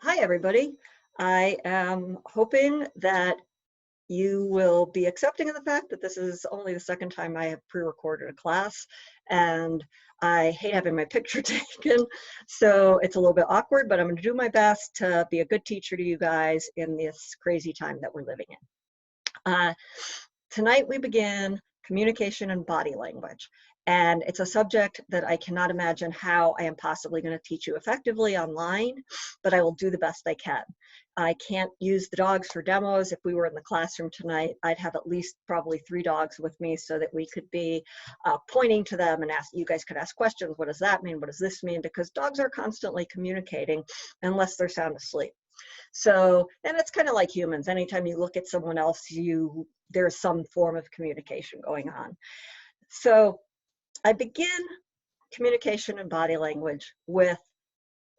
Hi, everybody. I am hoping that you will be accepting of the fact that this is only the second time I have pre-recorded a class, and I hate having my picture taken, so it's a little bit awkward, but I'm going to do my best to be a good teacher to you guys in this crazy time that we're living in. Tonight we begin communication and body language. And it's a subject that I cannot imagine how I am possibly going to teach you effectively online, but I will do the best I can. I can't use the dogs for demos. If we were in the classroom tonight, I'd have at least probably 3 dogs with me so that we could be pointing to them and you guys could ask questions. What does that mean? What does this mean? Because dogs are constantly communicating unless they're sound asleep. So, and it's kind of like humans. Anytime you look at someone else, there's some form of communication going on. So I begin communication and body language with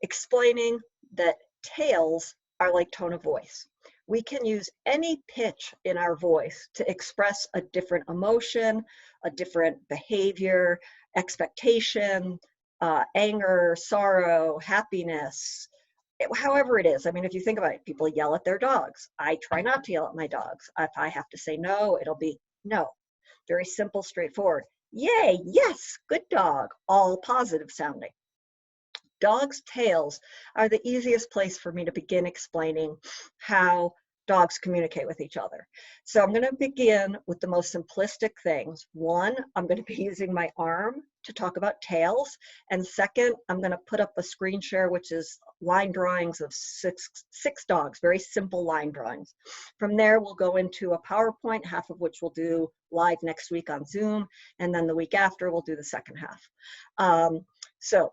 explaining that tails are like tone of voice. We can use any pitch in our voice to express a different emotion, a different behavior, expectation, anger, sorrow, happiness, however it is. I mean, if you think about it, people yell at their dogs. I try not to yell at my dogs. If I have to say no, it'll be no. Very simple, straightforward. Yay, yes, good dog, all positive sounding. Dogs' tails are the easiest place for me to begin explaining how dogs communicate with each other. So I'm going to begin with the most simplistic things. One, I'm going to be using my arm to talk about tails. And second, I'm going to put up a screen share, which is line drawings of six dogs, very simple line drawings. From there, we'll go into a PowerPoint, half of which we'll do live next week on Zoom. And then the week after, we'll do the second half. So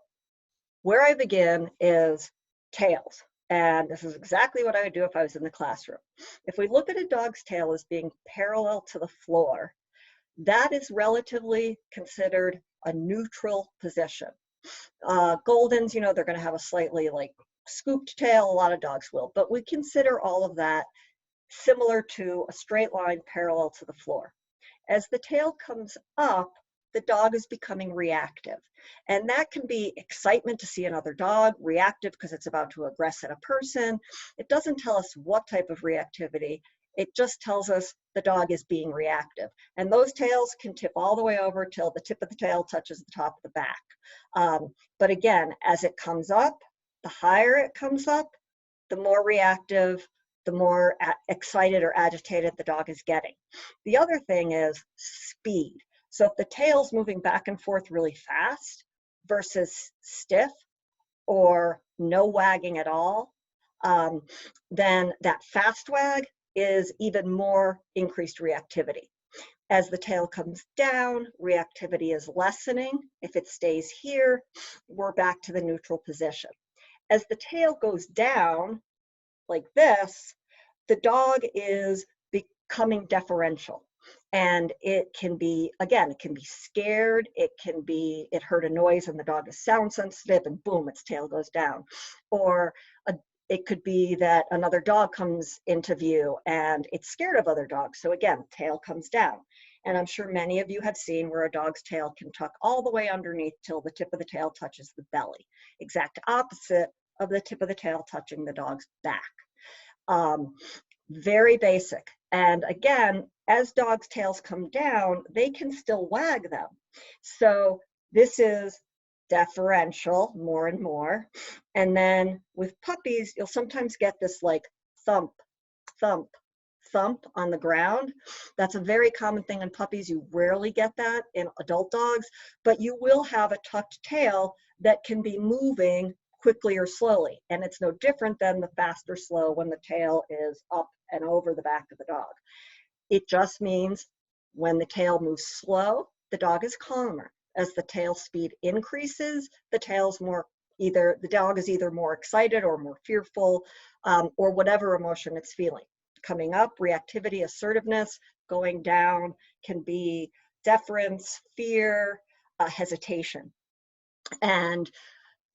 where I begin is tails. And this is exactly what I would do if I was in the classroom. If we look at a dog's tail as being parallel to the floor, that is relatively considered a neutral position. Goldens, you know, they're going to have a slightly like scooped tail. A lot of dogs will, but we consider all of that similar to a straight line parallel to the floor. As the tail comes up, the dog is becoming reactive. And that can be excitement to see another dog, reactive because it's about to aggress at a person. It doesn't tell us what type of reactivity. It just tells us the dog is being reactive. And those tails can tip all the way over till the tip of the tail touches the top of the back. But again, as it comes up, the higher it comes up, the more reactive, the more excited or agitated the dog is getting. The other thing is speed. So if the tail's moving back and forth really fast versus stiff or no wagging at all, then that fast wag is even more increased reactivity. As the tail comes down, reactivity is lessening. If it stays here, we're back to the neutral position. As the tail goes down like this, the dog is becoming deferential. And it can be, again, it can be scared, it heard a noise and the dog is sound sensitive and boom, its tail goes down. Or it could be that another dog comes into view and it's scared of other dogs. So again, tail comes down. And I'm sure many of you have seen where a dog's tail can tuck all the way underneath till the tip of the tail touches the belly. Exact opposite of the tip of the tail touching the dog's back. Very basic. And again, as dogs' tails come down, they can still wag them. So this is deferential more and more. And then with puppies, you'll sometimes get this like thump, thump, thump on the ground. That's a very common thing in puppies. You rarely get that in adult dogs, but you will have a tucked tail that can be moving quickly or slowly. And it's no different than the fast or slow when the tail is up and over the back of the dog. It just means when the tail moves slow, the dog is calmer. As the tail speed increases, the dog is either more excited or more fearful, or whatever emotion it's feeling. Coming up, reactivity, assertiveness. Going down can be deference, fear, hesitation. And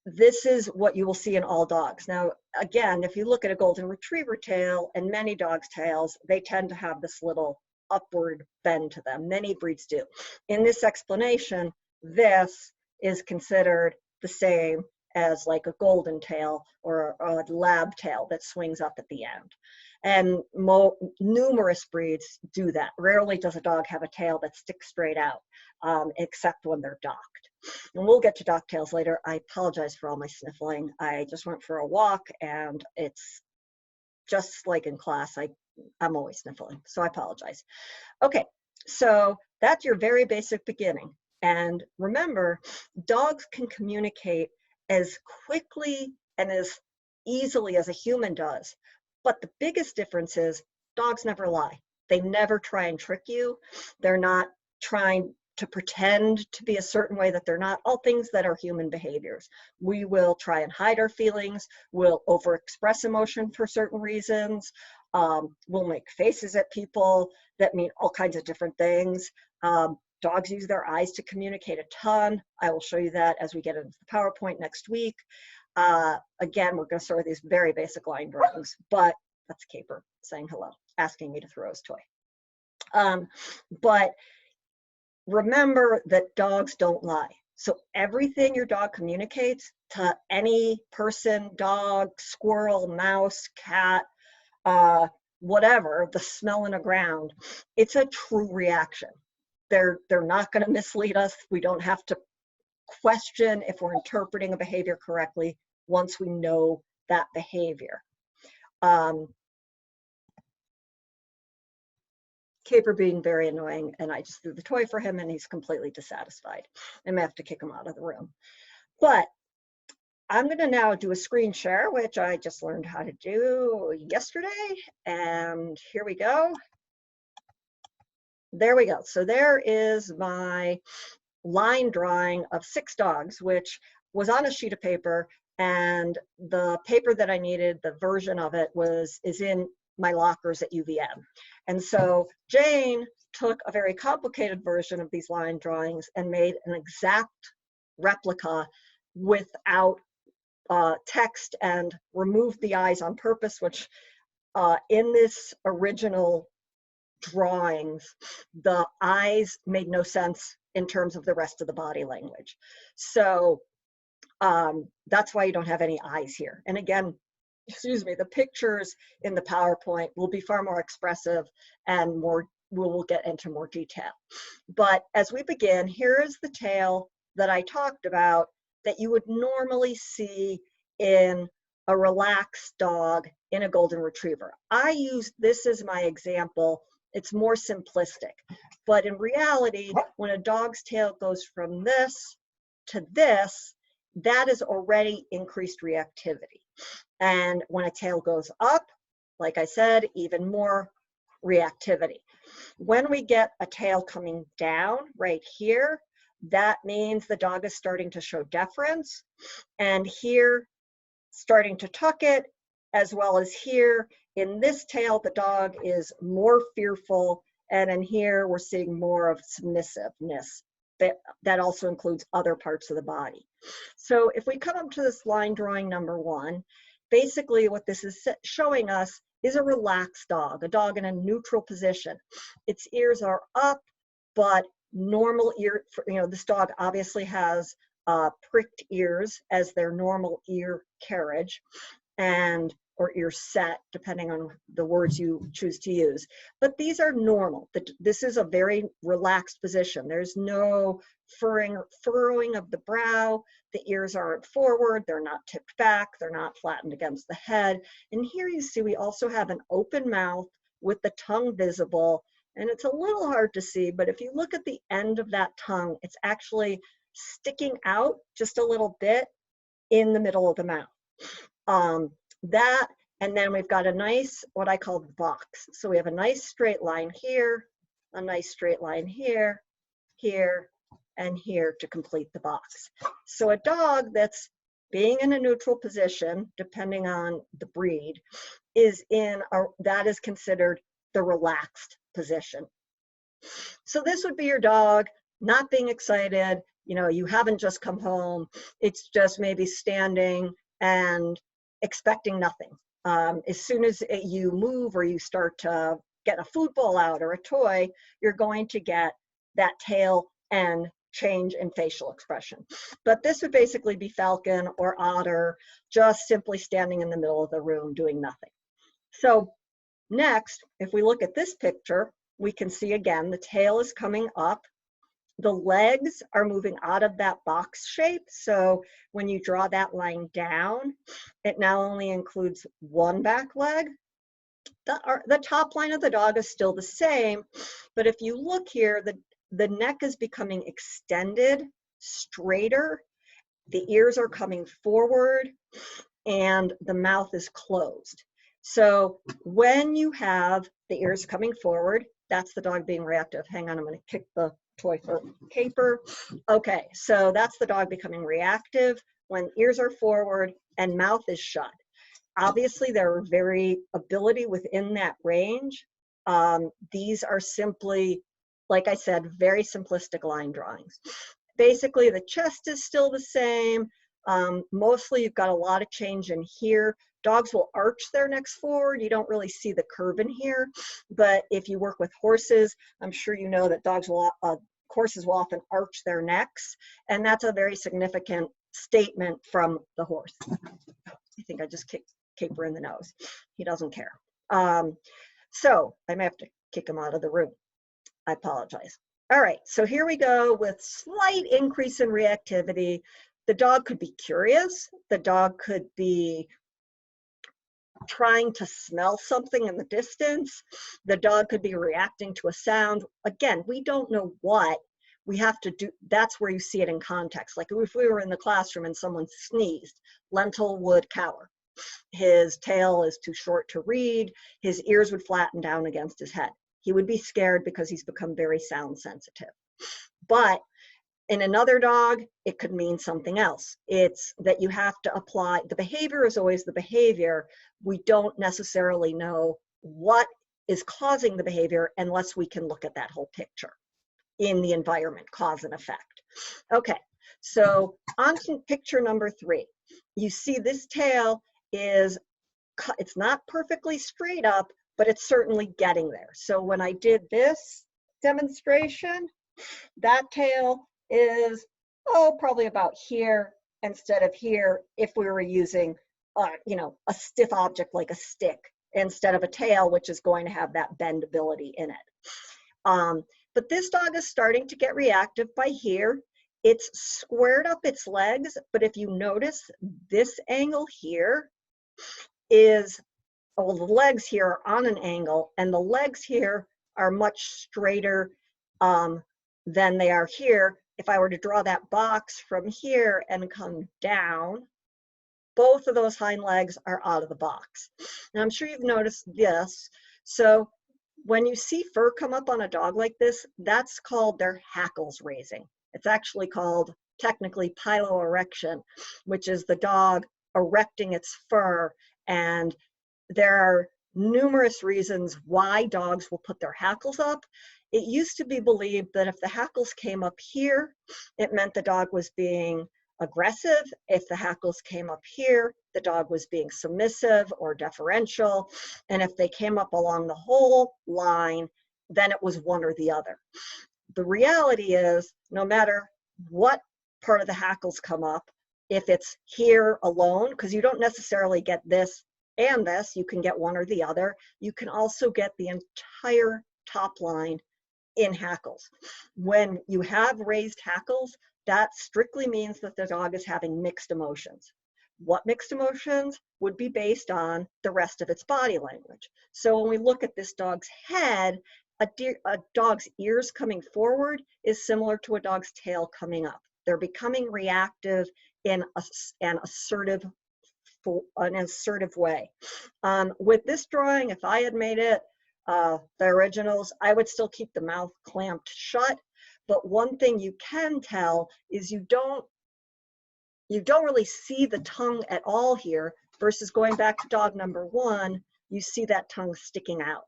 this is what you will see in all dogs. Now, again, if you look at a golden retriever tail and many dogs' tails, they tend to have this little upward bend to them. Many breeds do. In this explanation, this is considered the same as like a golden tail or a lab tail that swings up at the end. And numerous breeds do that. Rarely does a dog have a tail that sticks straight out, except when they're docked. And we'll get to dock tails later. I apologize for all my sniffling. I just went for a walk, and it's just like in class, I'm always sniffling, so I apologize. Okay, so that's your very basic beginning. And remember, dogs can communicate as quickly and as easily as a human does. But the biggest difference is dogs never lie. They never try and trick you. They're not trying to pretend to be a certain way that they're not, all things that are human behaviors. We will try and hide our feelings. We'll overexpress emotion for certain reasons. We'll make faces at people that mean all kinds of different things. Dogs use their eyes to communicate a ton. I will show you that as we get into the PowerPoint next week. Again, we're going to start with these very basic line drawings, but that's Caper saying hello, asking me to throw his toy. But remember that dogs don't lie. So everything your dog communicates to any person, dog, squirrel, mouse, cat, whatever, the smell in the ground, it's a true reaction. They're not going to mislead us. We don't have to question if we're interpreting a behavior correctly once we know that behavior. Caper being very annoying, and I just threw the toy for him and he's completely dissatisfied. I may have to kick him out of the room. But I'm going to now do a screen share, which I just learned how to do yesterday. And here we go. There we go. So there is my line drawing of 6 dogs, which was on a sheet of paper, and the paper that I needed, the version of it is in my lockers at UVM. And so Jane took a very complicated version of these line drawings and made an exact replica without text and removed the eyes on purpose, which in this original drawings, the eyes made no sense in terms of the rest of the body language. So that's why you don't have any eyes here. And again, excuse me, the pictures in the PowerPoint will be far more expressive and we'll get into more detail. But as we begin, here is the tail that I talked about that you would normally see in a relaxed dog in a golden retriever. I use this as my example. It's more simplistic, but in reality, when a dog's tail goes from this to this, that is already increased reactivity. And when a tail goes up, like I said, even more reactivity. When we get a tail coming down right here, that means the dog is starting to show deference, and here starting to tuck it, as well as here in this tail, the dog is more fearful, and in here we're seeing more of submissiveness. That also includes other parts of the body. So if we come up to this line drawing number 1, basically what this is showing us is a relaxed dog, a dog in a neutral position. Its ears are up, but normal ear, this dog obviously has pricked ears as their normal ear carriage, or ear set, depending on the words you choose to use. But these are normal. This is a very relaxed position. There's no furrowing of the brow. The ears aren't forward. They're not tipped back. They're not flattened against the head. And here you see we also have an open mouth with the tongue visible. And it's a little hard to see, but if you look at the end of that tongue, it's actually sticking out just a little bit in the middle of the mouth. And then we've got a nice, what I call box. So we have a nice straight line here, a nice straight line here, here, and here to complete the box. So a dog that's being in a neutral position, depending on the breed, that is considered the relaxed position. So this would be your dog not being excited. You haven't just come home. It's just maybe standing and expecting nothing. As soon as you move or you start to get a food bowl out or a toy, you're going to get that tail and change in facial expression. But this would basically be falcon or otter, just simply standing in the middle of the room doing nothing. So next, if we look at this picture, we can see again, the tail is coming up. The legs are moving out of that box shape. So when you draw that line down, it now only includes one back leg. The top line of the dog is still the same, but if you look here, the neck is becoming extended, straighter, the ears are coming forward, and the mouth is closed. So when you have the ears coming forward, that's the dog being reactive. Hang on, I'm going to kick the toy for caper. Okay, so that's the dog becoming reactive when ears are forward and mouth is shut. Obviously, there are variability within that range. These are simply, like I said, very simplistic line drawings. Basically, the chest is still the same. Mostly, you've got a lot of change in here. Dogs will arch their necks forward. You don't really see the curve in here. But if you work with horses, I'm sure you know that horses will often arch their necks. And that's a very significant statement from the horse. I think I just kicked Caper in the nose. He doesn't care. So I may have to kick him out of the room. I apologize. All right, so here we go with slight increase in reactivity. The dog could be curious. The dog could be trying to smell something in the distance. The dog could be reacting to a sound. Again, we don't know what. We have to do, that's where you see it in context. Like if we were in the classroom and someone sneezed, Lentil would cower. His tail is too short to read. His ears would flatten down against his head. He would be scared because he's become very sound sensitive. But in another dog, it could mean something else. It's that you have to apply, the behavior is always the behavior. We don't necessarily know what is causing the behavior unless we can look at that whole picture in the environment, cause and effect. Okay, so on to picture number 3. You see this tail is, it's not perfectly straight up, but it's certainly getting there. So when I did this demonstration, that tail is, probably about here instead of here if we were using, a stiff object like a stick instead of a tail, which is going to have that bendability in it. But this dog is starting to get reactive by here. It's squared up its legs, but if you notice this angle here is, well, the legs here are on an angle and the legs here are much straighter than they are here. If I were to draw that box from here and come down, both of those hind legs are out of the box. Now I'm sure you've noticed this. So when you see fur come up on a dog like this, that's called their hackles raising. It's actually called technically piloerection, which is the dog erecting its fur. And there are numerous reasons why dogs will put their hackles up. It used to be believed that if the hackles came up here, it meant the dog was being aggressive. If the hackles came up here, the dog was being submissive or deferential. And if they came up along the whole line, then it was one or the other. The reality is, no matter what part of the hackles come up, if it's here alone, because you don't necessarily get this and this, you can get one or the other. You can also get the entire top line in hackles. When you have raised hackles, that strictly means that the dog is having mixed emotions. What mixed emotions would be based on the rest of its body language. So when we look at this dog's head, a dog's ears coming forward is similar to a dog's tail coming up. They're becoming reactive in an assertive way. With this drawing, if I had made it, the originals, I would still keep the mouth clamped shut. But one thing you can tell is you don't really see the tongue at all here, versus going back to dog number 1, you see that tongue sticking out.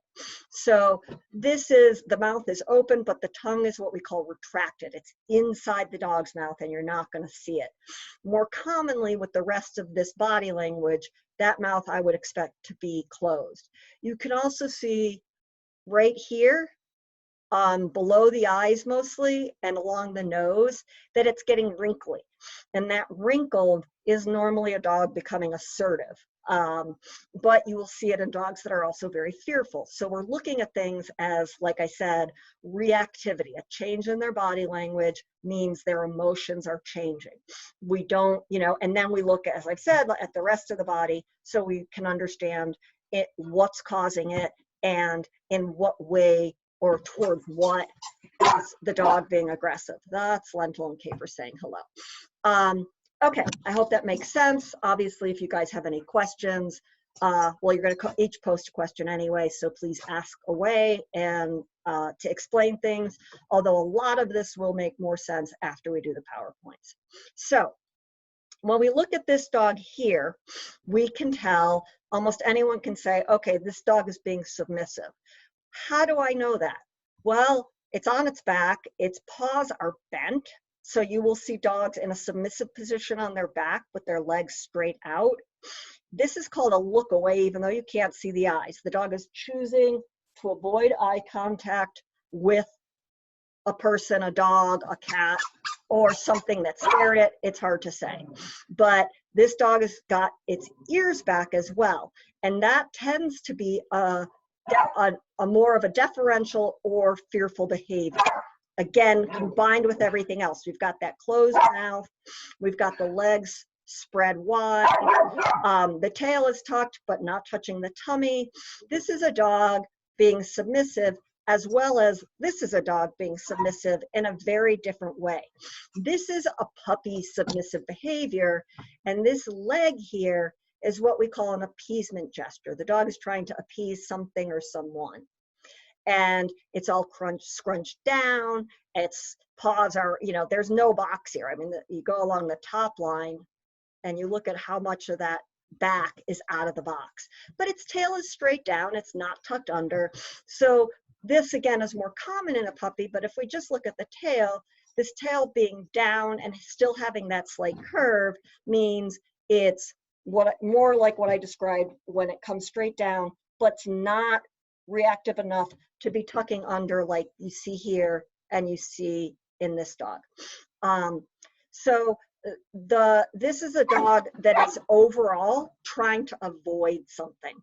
So this is, the mouth is open, but the tongue is what we call retracted. It's inside the dog's mouth and you're not going to see it. More commonly with the rest of this body language, that mouth I would expect to be closed. You can also see right here, below the eyes mostly and along the nose, that it's getting wrinkly. And that wrinkle is normally a dog becoming assertive. But you will see it in dogs that are also very fearful. So we're looking at things as, like I said, reactivity. A change in their body language means their emotions are changing. We don't, you know, and then we look, as I've said, at the rest of the body so we can understand it, what's causing it, and in what way or towards what is the dog being aggressive. That's Lentil and Caper saying hello. Okay, I hope that makes sense. Obviously, if you guys have any questions, well, you're going to each post a question anyway, so please ask away and to explain things, although a lot of this will make more sense after we do the PowerPoints. So when we look at this dog here, we can tell, almost anyone can say, okay, this dog is being submissive. How do I know that? Well, it's on its back, its paws are bent, so you will see dogs in a submissive position on their back with their legs straight out. This is called a look away, even though you can't see the eyes. The dog is choosing to avoid eye contact with a person, a dog, a cat, or something that scared it. It's hard to say. But this dog has got its ears back as well. And that tends to be a more of a deferential or fearful behavior. Again, combined with everything else. We've got that closed mouth. We've got the legs spread wide. The tail is tucked, but not touching the tummy. This is a dog being submissive, as well as this is a dog being submissive in a very different way. This is a puppy submissive behavior, and this leg here is what we call an appeasement gesture. The dog is trying to appease something or someone. And it's all scrunched down, its paws are, you know, there's no box here. I mean, you go along the top line and you look at how much of that back is out of the box. But its tail is straight down, it's not tucked under. So this again is more common in a puppy, but if we just look at the tail, this tail being down and still having that slight curve means it's more like what I described when it comes straight down, but it's not reactive enough to be tucking under like you see here and you see in this dog. This is a dog that is overall trying to avoid something.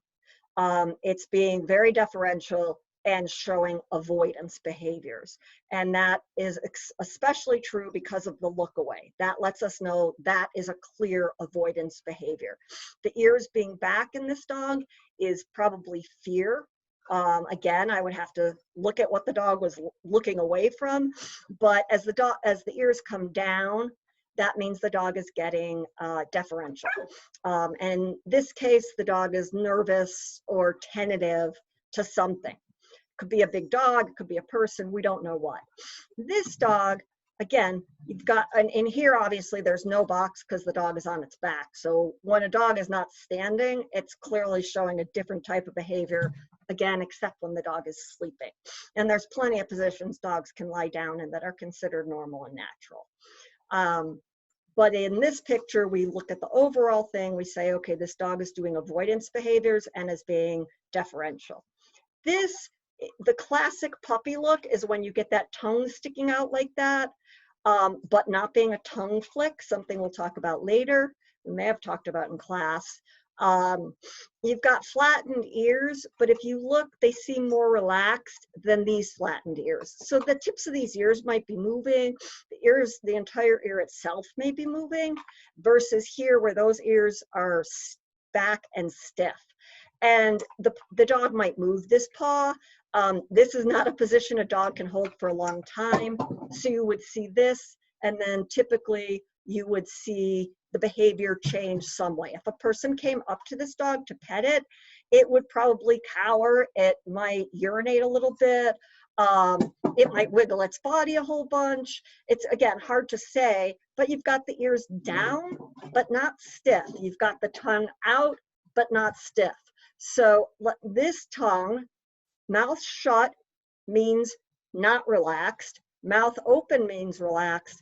It's being very deferential and showing avoidance behaviors. And that is especially true because of the look away. That lets us know that is a clear avoidance behavior. The ears being back in this dog is probably fear. Again, I would have to look at what the dog was looking away from, but as the ears come down, that means the dog is getting deferential. And in this case, the dog is nervous or tentative to something. Could be a big dog, it could be a person, we don't know what. This dog, again, you've got, and in here, obviously, there's no box because the dog is on its back. So when a dog is not standing, it's clearly showing a different type of behavior, again, except when the dog is sleeping. And there's plenty of positions dogs can lie down in that are considered normal and natural. But in this picture, we look at the overall thing, we say, okay, this dog is doing avoidance behaviors and is being deferential. The classic puppy look is when you get that tongue sticking out like that, but not being a tongue flick, something we'll talk about later, we may have talked about in class. You've got flattened ears, but if you look, they seem more relaxed than these flattened ears. So the tips of these ears might be moving, the entire ear itself may be moving, versus here where those ears are back and stiff. And the dog might move this paw. This is not a position a dog can hold for a long time. So you would see this, and then typically you would see the behavior change some way. If a person came up to this dog to pet it, it would probably cower, it might urinate a little bit, it might wiggle its body a whole bunch. It's, again, hard to say, but you've got the ears down, but not stiff. You've got the tongue out, but not stiff. So this tongue, mouth shut means not relaxed, mouth open means relaxed.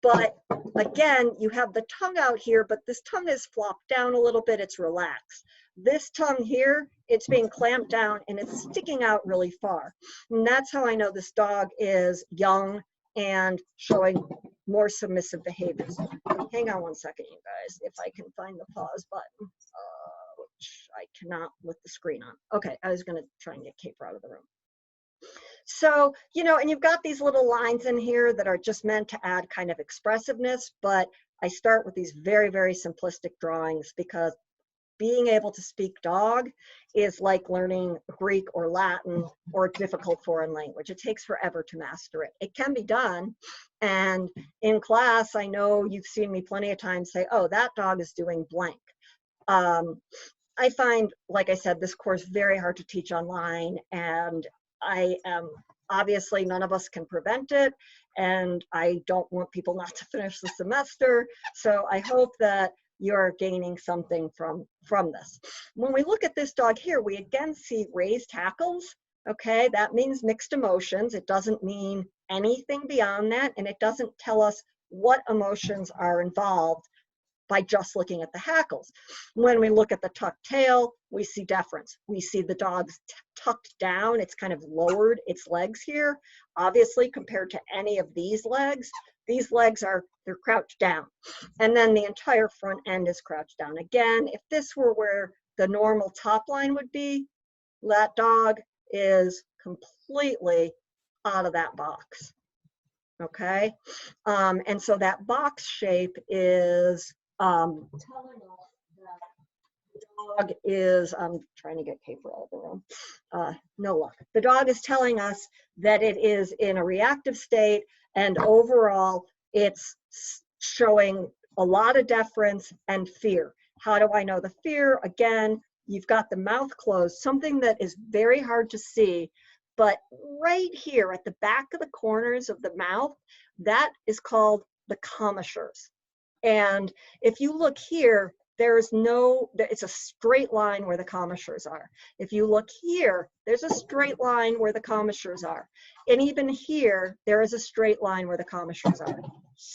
But again, you have the tongue out here, but this tongue is flopped down a little bit, it's relaxed. This tongue here, it's being clamped down and it's sticking out really far. And that's how I know this dog is young and showing more submissive behaviors. Hang on one second, you guys, if I can find the pause button, which I cannot with the screen on. Okay, I was gonna try and get Caper out of the room. So, you know, and you've got these little lines in here that are just meant to add kind of expressiveness, but I start with these very, very simplistic drawings because being able to speak dog is like learning Greek or Latin or a difficult foreign language. It takes forever to master it. It can be done. And in class, I know you've seen me plenty of times say, oh, that dog is doing blank. I find, like I said, this course very hard to teach online, and I am obviously none of us can prevent it, and I don't want people not to finish the semester. So I hope that you're gaining something from this. When we look at this dog here, we again see raised hackles. Okay, that means mixed emotions. It doesn't mean anything beyond that, and it doesn't tell us what emotions are involved by just looking at the hackles. When we look at the tucked tail, we see deference. We see the dog's tucked down. It's kind of lowered its legs here. Obviously, compared to any of these legs are, they're crouched down. And then the entire front end is crouched down. Again, if this were where the normal top line would be, that dog is completely out of that box. Okay, and so that box shape is telling us that the dog is, I'm trying to get Caper out of the room, no luck. The dog is telling us that it is in a reactive state, and overall it's showing a lot of deference and fear. How do I know the fear? Again, you've got the mouth closed, something that is very hard to see, but right here at the back of the corners of the mouth, that is called the commissures. And if you look here, it's a straight line where the commissures are. If you look here, there's a straight line where the commissures are. And even here, there is a straight line where the commissures are.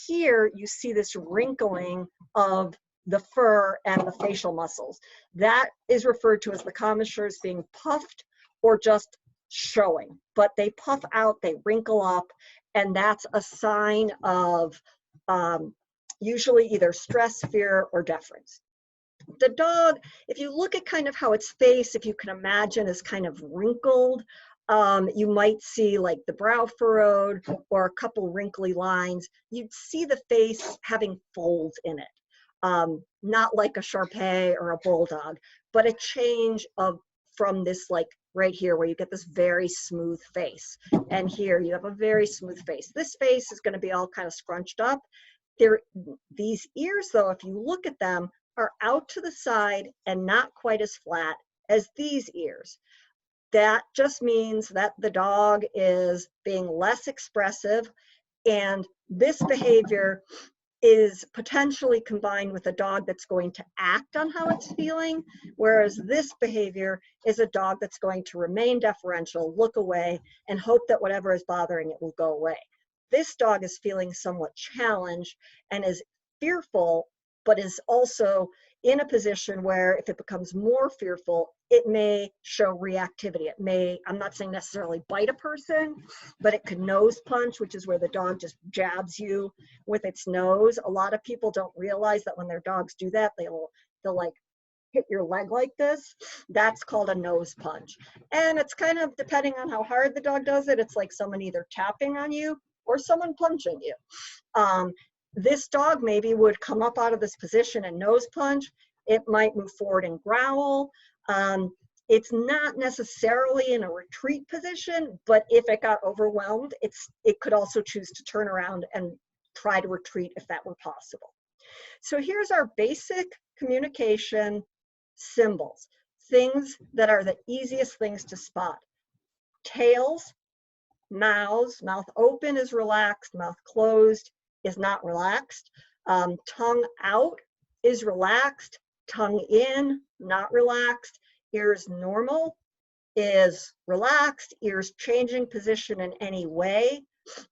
Here, you see this wrinkling of the fur and the facial muscles. That is referred to as the commissures being puffed or just showing. But they puff out, they wrinkle up, and that's a sign of usually either stress, fear, or deference. The dog, if you look at kind of how its face, if you can imagine, is kind of wrinkled, you might see like the brow furrowed or a couple wrinkly lines. You'd see the face having folds in it. Not like a Shar Pei or a bulldog, but a change from this, like right here where you get this very smooth face. And here you have a very smooth face. This face is going to be all kind of scrunched up. These ears, though, if you look at them, are out to the side and not quite as flat as these ears. That just means that the dog is being less expressive, and this behavior is potentially combined with a dog that's going to act on how it's feeling, whereas this behavior is a dog that's going to remain deferential, look away, and hope that whatever is bothering it will go away. This dog is feeling somewhat challenged and is fearful, but is also in a position where if it becomes more fearful, it may show reactivity. It may, I'm not saying necessarily bite a person, but it could nose punch, which is where the dog just jabs you with its nose. A lot of people don't realize that when their dogs do that, they'll like hit your leg like this. That's called a nose punch. And it's kind of, depending on how hard the dog does it, it's like someone either tapping on you or someone punching you. This dog maybe would come up out of this position and nose punch. It might move forward and growl. It's not necessarily in a retreat position, but if it got overwhelmed, it could also choose to turn around and try to retreat if that were possible. So here's our basic communication symbols, things that are the easiest things to spot. Tails, mouths, mouth open is relaxed, mouth closed is not relaxed. Tongue out is relaxed, tongue in, not relaxed. Ears normal is relaxed, ears changing position in any way,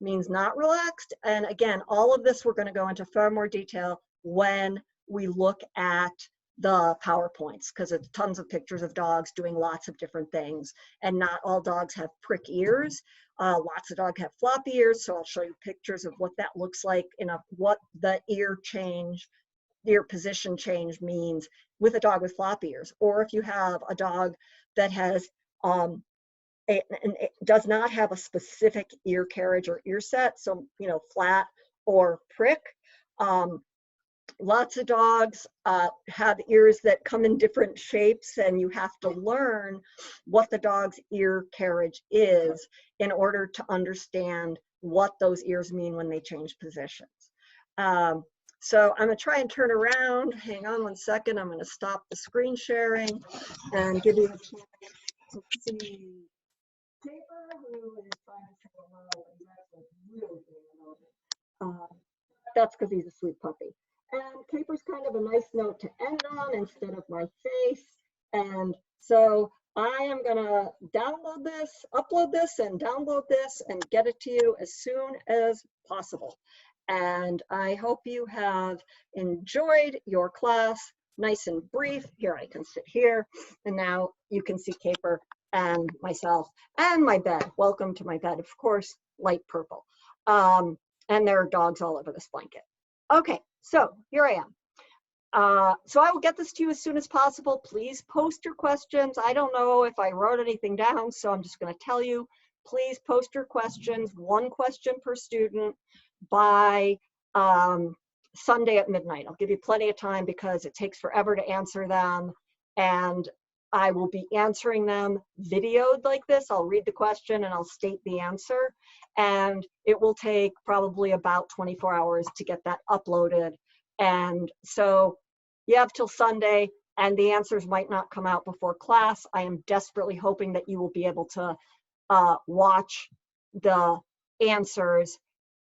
means not relaxed. And again, all of this we're going to go into far more detail when we look at the PowerPoints, because it's tons of pictures of dogs doing lots of different things, and not all dogs have prick ears. Lots of dogs have floppy ears, so I'll show you pictures of what that looks like in what the ear position change means with a dog with floppy ears. Or if you have a dog that has it does not have a specific ear carriage or ear set, so flat or prick. Lots of dogs have ears that come in different shapes, and you have to learn what the dog's ear carriage is in order to understand what those ears mean when they change positions. So I'm going to try and turn around. Hang on one second. I'm going to stop the screen sharing and give you a chance to see Paper, who is trying to say hello. He's actually really being annoying. That's because he's a sweet puppy. And Caper's kind of a nice note to end on instead of my face. And so I am going to download this, upload this, and download this and get it to you as soon as possible. And I hope you have enjoyed your class. Nice and brief. Here, I can sit here. And now you can see Caper and myself and my bed. Welcome to my bed, of course, light purple. And there are dogs all over this blanket. Okay, so here I am. So I will get this to you as soon as possible. Please post your questions. I don't know if I wrote anything down, so I'm just going to tell you, please post your questions, 1 question per student by Sunday at midnight. I'll give you plenty of time because it takes forever to answer them, and I will be answering them videoed like this. I'll read the question and I'll state the answer, and it will take probably about 24 hours to get that uploaded. And so you have till Sunday, and the answers might not come out before class. I am desperately hoping that you will be able to watch the answers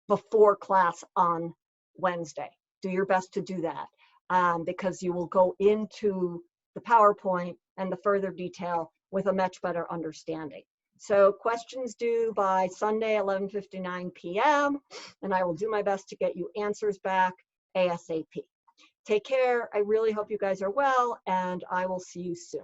before class on Wednesday. Do your best to do that because you will go into the PowerPoint and the further detail with a much better understanding. So questions due by Sunday, 11:59 p.m. and I will do my best to get you answers back ASAP. Take care. I really hope you guys are well, and I will see you soon.